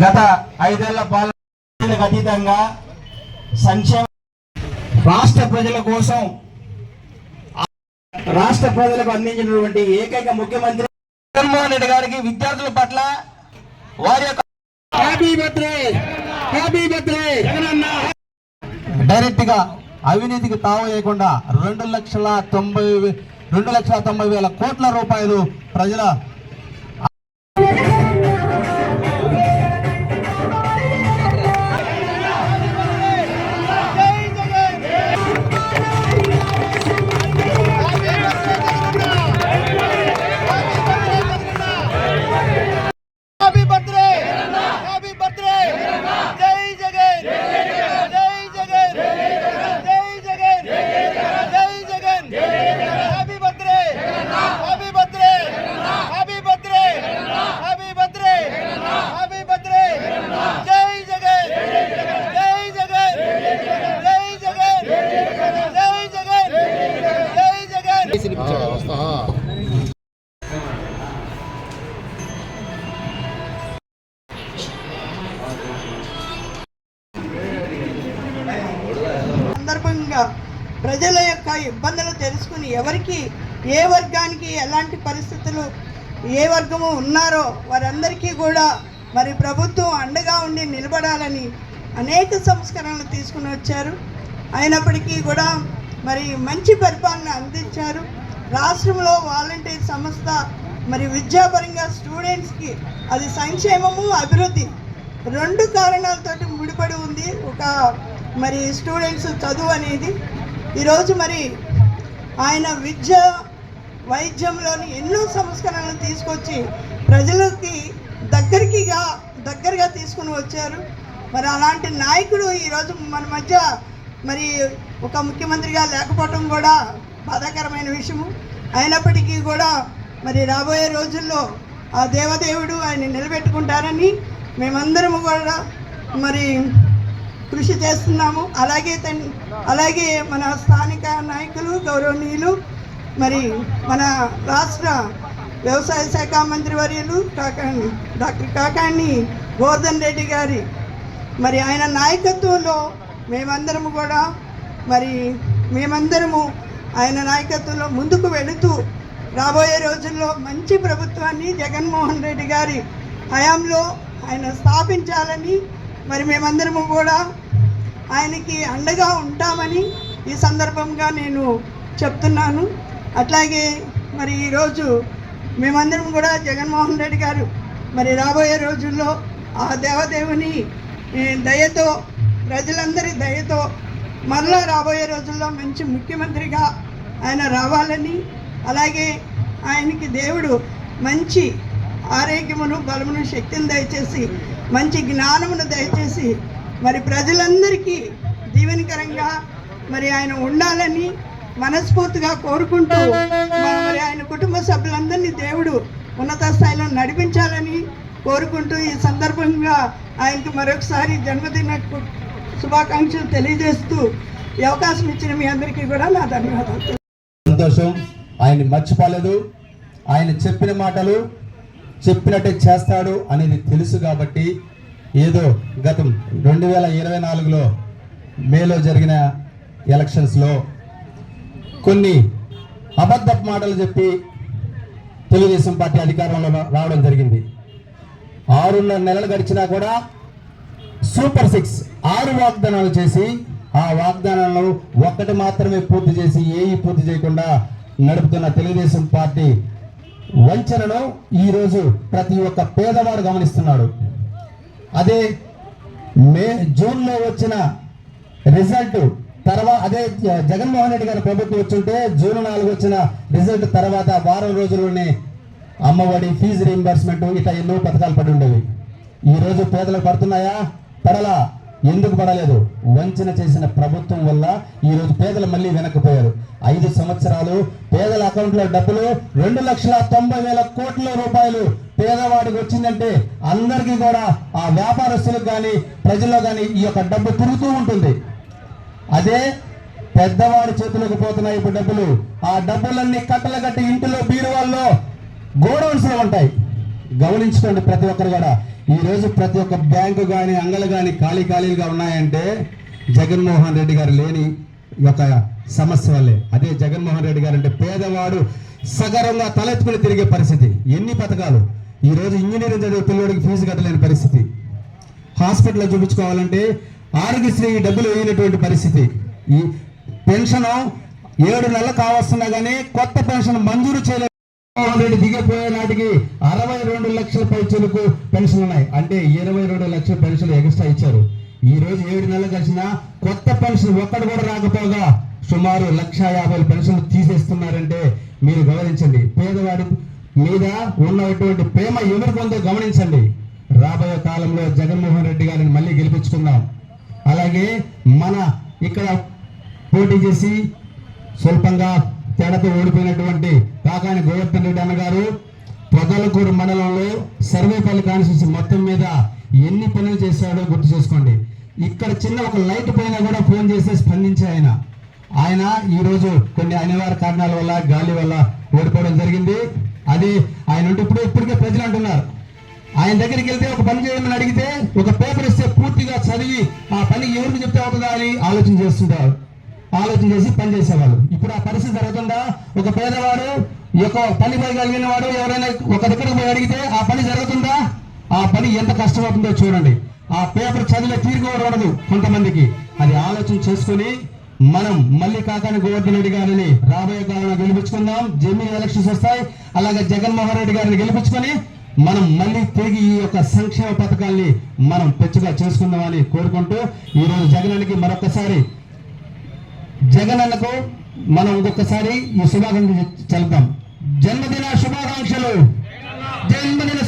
గత 5 ఏళ్ల పాలనకు అతీతంగా సంక్షేమ రాష్ట్ర ప్రజల కోసం రాష్ట్ర ప్రజలకు అందించినటువంటి ఏకైక ముఖ్యమంత్రి జగన్మోహన్ రెడ్డి గారికి విద్యార్థుల పట్ల వారి యొక్క డైరెక్ట్ గా అవినీతికి తావేయకుండా 2,90,000 కోట్ల రూపాయలు ప్రజల సందర్భంగా ప్రజల యొక్క ఇబ్బందులు తెలుసుకుని ఎవరికి ఏ వర్గానికి ఎలాంటి పరిస్థితులు ఏ వర్గము ఉన్నారో వారందరికీ కూడా మరి ప్రభుత్వం అండగా ఉండి నిలబడాలని అనేక సంస్కరణలు తీసుకుని వచ్చారు. అయినప్పటికీ కూడా మరి మంచి పరిపాలన అందించారు. రాష్ట్రంలో వాలంటీర్ సంస్థ మరి విద్యాపరంగా స్టూడెంట్స్కి అది సంక్షేమము అభివృద్ధి 2 కారణాలతోటి ముడిపడి ఉంది. ఒక మరి స్టూడెంట్స్ చదువు అనేది ఈరోజు మరి ఆయన విద్య వైద్యంలోని ఎన్నో సంస్కరణలు తీసుకొచ్చి ప్రజలకి దగ్గరగా తీసుకుని వచ్చారు. మరి అలాంటి నాయకుడు ఈరోజు మన మధ్య మరి ఒక ముఖ్యమంత్రిగా లేకపోవడం కూడా బాధాకరమైన విషయము. అయినప్పటికీ కూడా మరి రాబోయే రోజుల్లో ఆ దేవదేవుడు ఆయన నిలబెట్టుకుంటారని మేమందరము కూడా మరి కృషి చేస్తున్నాము. అలాగే మన స్థానిక నాయకులు గౌరవనీయులు మరి మన రాష్ట్ర వ్యవసాయ శాఖ మంత్రి వర్యులు డాక్టర్ కాకాణి గోవర్ధన్ రెడ్డి గారి మరి ఆయన నాయకత్వంలో మేమందరము ఆయన నాయకత్వంలో ముందుకు వెళుతూ రాబోయే రోజుల్లో మంచి ప్రభుత్వాన్ని జగన్మోహన్ రెడ్డి గారి హయాంలో ఆయన స్థాపించాలని మరి మేమందరము కూడా ఆయనకి అండగా ఉంటామని ఈ సందర్భంగా నేను చెప్తున్నాను. అట్లాగే మరి ఈరోజు మేమందరం కూడా జగన్మోహన్ రెడ్డి గారు మరి రాబోయే రోజుల్లో ఆ దేవదేవుని దయతో ప్రజలందరి దయతో మరలా రాబోయే రోజుల్లో మంచి ముఖ్యమంత్రిగా ఆయన రావాలని, అలాగే ఆయనకి దేవుడు మంచి ఆరోగ్యమును బలమును శక్తిని దయచేసి మంచి జ్ఞానమును దయచేసి మరి ప్రజలందరికీ దీవెనకరంగా మరి ఆయన ఉండాలని మనస్ఫూర్తిగా కోరుకుంటూ మరి ఆయన కుటుంబ సభ్యులందరినీ దేవుడు ఉన్నత స్థాయిలో నడిపించాలని కోరుకుంటూ ఈ సందర్భంగా ఆయనకు మరొకసారి జన్మదిన శుభాకాంక్షలు తెలియజేస్తూ ఈ అవకాశం ఇచ్చిన మీ అందరికీ కూడా నా ధన్యవాదాలు. సంతోషం. ఆయన మర్చిపోలేదు. ఆయన చెప్పిన మాటలు చెప్పినట్టే చేస్తాడు అనేది తెలుసు కాబట్టి ఏదో గతం 2024లో మేలో జరిగిన ఎలక్షన్స్లో కొన్ని అబద్ధపు మాటలు చెప్పి తెలుగుదేశం పార్టీ అధికారంలో రావడం జరిగింది. 6.5 నెలలు గడిచినా కూడా సూపర్ 6 వాగ్దానాలు చేసి ఆ వాగ్దానాలను ఒక్కటి మాత్రమే పూర్తి చేసి పూర్తి చేయకుండా నడుపుతున్న తెలుగుదేశం పార్టీ వంచనను ఈరోజు ప్రతి ఒక్క పేదవాడు గమనిస్తున్నాడు. అదే జూన్లో వచ్చిన రిజల్ట్ తర్వాత అదే జగన్మోహన్ రెడ్డి గారి ప్రభుత్వం వచ్చుంటే జూన్ 4 వచ్చిన రిజల్ట్ తర్వాత వారం రోజుల్లోనే అమ్మఒడి, ఫీజు రీయింబర్స్మెంట్ ఇట్లా ఎన్నో పథకాలు పడి ఉండేవి. ఈరోజు పేదలకు పడుతున్నాయా? పడలా. ఎందుకు పడలేదు? వంచన చేసిన ప్రభుత్వం వల్ల ఈరోజు పేదలు మళ్ళీ వెనక్కిపోయారు. 5 సంవత్సరాలు పేదల అకౌంట్లో డబ్బులు 2,90,000 కోట్ల రూపాయలు పేదవాడికి వచ్చిందంటే అందరికీ కూడా ఆ వ్యాపారస్తులకు కానీ ప్రజల్లో కానీ ఈ యొక్క డబ్బు తిరుగుతూ ఉంటుంది. అదే పెద్దవాడి చేతులకు పోతున్నాయి ఇప్పుడు డబ్బులు. ఆ డబ్బులన్నీ కట్టలు కట్టి ఇంటిలో బీరువాల్లో గోడౌన్స్ లో ఉంటాయి. గమనించుకోండి ప్రతి ఒక్కరు కూడా. ఈ రోజు ప్రతి ఒక్క బ్యాంకు కానీ అంగలు కానీ ఖాళీగా ఉన్నాయంటే జగన్మోహన్ రెడ్డి గారు లేని ఒక సమస్య వల్లే. అదే జగన్మోహన్ రెడ్డి గారు అంటే పేదవాడు సగరంగా తలెత్తుకుని తిరిగే పరిస్థితి. ఎన్ని పథకాలు! ఈ రోజు ఇంజనీరింగ్ చదివే పిల్లడికి ఫీజు కట్టలేని పరిస్థితి, హాస్పిటల్లో చూపించుకోవాలంటే ఆరోగ్యశ్రీ డబ్బులు వేయనటువంటి పరిస్థితి, ఈ పెన్షన్ 7 నెలలు కావస్తున్నా కానీ కొత్త పెన్షన్ మంజూరు చేయలేదు. జగన్మోహన్ రెడ్డి దిగిపోయే నాటికి 62 లక్షల పైచలకు పెన్షన్ ఉన్నాయి. అంటే 22 లక్షల పెన్షన్ ఎక్స్ట్రా ఇచ్చారు. ఈ రోజు 7 నెలలు కలిసినా కొత్త పెన్షన్ ఒక్కడు కూడా రాకపోగా సుమారు 1,50,000 పెన్షన్లు తీసేస్తున్నారంటే మీరు గమనించండి. పేదవాడి మీద ఉన్నటువంటి ప్రేమ ఎవరికి ఉందో గమనించండి. రాబోయే కాలంలో జగన్మోహన్ రెడ్డి గారిని మళ్ళీ గెలిపించుకుందాం. అలాగే మన ఇక్కడ పోటీ చేసి స్వల్పంగా తేడాతో ఓడిపోయినటువంటి కాకాని గోవర్ధన్ రెడ్డి అన్నగారు పొదలకూరు మండలంలో సర్వేపల్లి కాన్స్టిట్యూన్సీ మొత్తం మీద ఎన్ని పనులు చేశాడో గుర్తు చేసుకోండి. ఇక్కడ చిన్న ఒక లైట్ పైన కూడా ఫోన్ చేస్తే స్పందించే ఆయన ఈరోజు కొన్ని అనివార్య కారణాల వల్ల గాలి వల్ల ఓడిపోవడం జరిగింది. అది ఆయన ఉంటే ఇప్పటికే ప్రజలు అంటున్నారు, ఆయన దగ్గరికి వెళ్తే ఒక పని చేయమని అడిగితే ఒక పేపర్ ఇస్తే పూర్తిగా చదివి ఆ పని ఎవరికి చెప్తే అవుతుందా అని ఆలోచన చేసి పని చేసేవాళ్ళు. ఇప్పుడు ఆ పరిస్థితి జరుగుతుందా? ఒక పేదవాడు ఒక పని పోయగలిగిన వాడు ఎవరైనా ఒక దగ్గరకు పోయి అడిగితే ఆ పని జరుగుతుందా? ఆ పని ఎంత కష్టమవుతుందో చూడండి. ఆ పేపర్ చదివే తీరిక కూడా ఉండదు కొంతమందికి. అది ఆలోచన చేసుకుని మనం మళ్ళీ కాకాని గోవర్ధన్ రెడ్డి గారిని రాబోయే కాలంలో గెలిపించుకుందాం. జమీ ఎలక్షన్స్ వస్తాయి. అలాగే జగన్మోహన్ రెడ్డి గారిని గెలిపించుకొని మనం మళ్ళీ తిరిగి ఈ యొక్క సంక్షేమ పథకాల్ని మనం పెచ్చుగా చేసుకుందామని కోరుకుంటూ ఈరోజు జగనన్నకి మరొకసారి జగనన్నకు మనం ఇంకొకసారి ఈ శుభాకాంక్షలు చెల్పుతాం. జన్మదిన శుభాకాంక్షలు. జన్మదిన